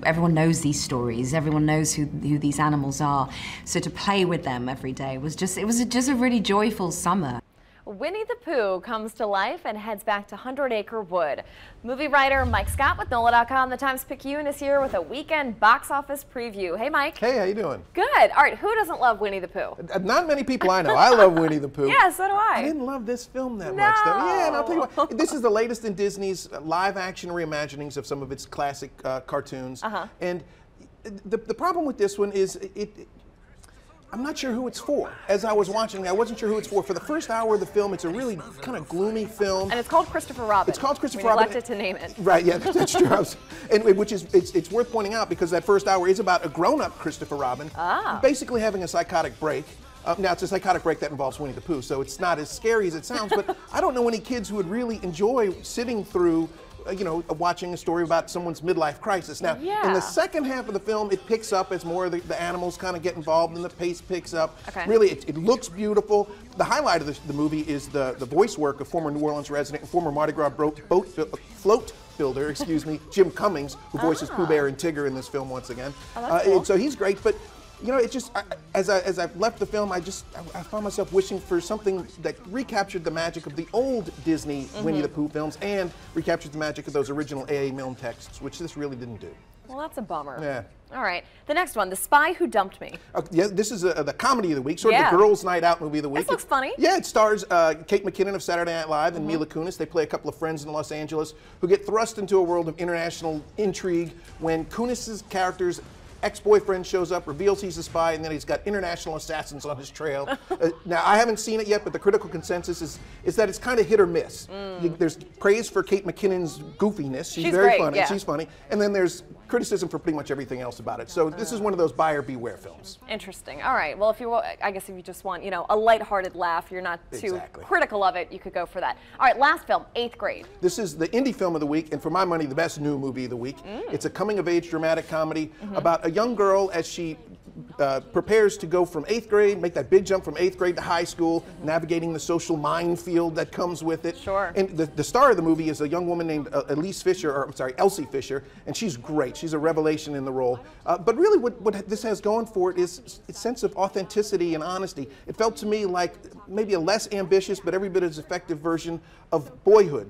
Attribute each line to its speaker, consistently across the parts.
Speaker 1: everyone knows these stories, everyone knows who these animals are. So to play with them every day was just, it was just a really joyful summer.
Speaker 2: Winnie the Pooh comes to life and heads back to 100 Acre Wood. Movie writer Mike Scott with NOLA.com, the Times-Picayune, is here with a weekend box office preview. Hey, Mike.
Speaker 3: Hey, how you doing?
Speaker 2: Good. All right, who doesn't love Winnie the Pooh?
Speaker 3: Not many people I know. I love Winnie the Pooh.
Speaker 2: Yeah, so do I.
Speaker 3: I didn't love this film that much, though. Yeah, and I'll tell you what, this is the latest in Disney's live-action reimaginings of some of its classic cartoons. And the problem with this one is I'm not sure who it's for. As I was watching, I wasn't sure who it's for. For the first hour of the film, it's a really kind of gloomy film.
Speaker 2: And it's called Christopher Robin.
Speaker 3: It's called Christopher Robin.
Speaker 2: We neglected to name it.
Speaker 3: Right, yeah, that's true. And which is, it's worth pointing out because that first hour is about a grown-up Christopher Robin basically having a psychotic break. Now, it's a psychotic break that involves Winnie the Pooh, so it's not as scary as it sounds, but I don't know any kids who would really enjoy sitting through you know, watching a story about someone's midlife crisis. Now, in the second half of the film, it picks up as more of the animals kind of get involved and the pace picks up. Really, it looks beautiful. The highlight of the movie is the voice work of former New Orleans resident and former Mardi Gras float builder, excuse me, Jim Cummings, who voices Pooh Bear and Tigger in this film once again. Cool. So he's great, but you know, it just, as I left the film, I found myself wishing for something that recaptured the magic of the old Disney Winnie the Pooh films and recaptured the magic of those original A.A. Milne texts, which this really didn't do. Well,
Speaker 2: that's a bummer.
Speaker 3: Yeah.
Speaker 2: All right. The next one, The Spy Who Dumped Me.
Speaker 3: Yeah, this is the comedy of the week, sort of the girls' night out movie of the week.
Speaker 2: This looks funny.
Speaker 3: Yeah, it stars Kate McKinnon of Saturday Night Live and Mila Kunis. They play a couple of friends in Los Angeles who get thrust into a world of international intrigue when Kunis's character's ex-boyfriend shows up, reveals he's a spy, and then he's got international assassins on his trail. Now, I haven't seen it yet, but the critical consensus is that it's kind of hit or miss. There's praise for Kate McKinnon's goofiness. She's very funny. She's funny. And then there's criticism for pretty much everything else about it. So this is one of those buyer beware films.
Speaker 2: Interesting. All right. Well, I guess if you just want, you know, a lighthearted laugh, you're not too critical of it, you could go for that. All right. Last film, 8th Grade.
Speaker 3: This is the indie film of the week, and for my money, the best new movie of the week. It's a coming-of-age dramatic comedy about a young girl as she prepares to go from 8th grade, make that big jump from 8th grade to high school, navigating the social minefield that comes with it. And the star of the movie is a young woman named Elsie Fisher, and she's great. She's a revelation in the role. But really what this has going for it is its sense of authenticity and honesty. It felt to me like maybe a less ambitious but every bit as effective version of Boyhood,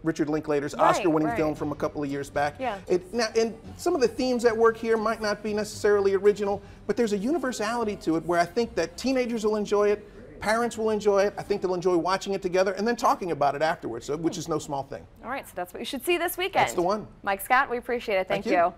Speaker 3: Richard Linklater's Oscar-winning film from a couple of years back. And some of the themes at work here might not be necessarily original, but there's a universality to it where I think that teenagers will enjoy it, parents will enjoy it, I think they'll enjoy watching it together and then talking about it afterwards, which is no small thing.
Speaker 2: All right, so that's what you should see this weekend.
Speaker 3: That's the one.
Speaker 2: Mike Scott, we appreciate it. Thank you.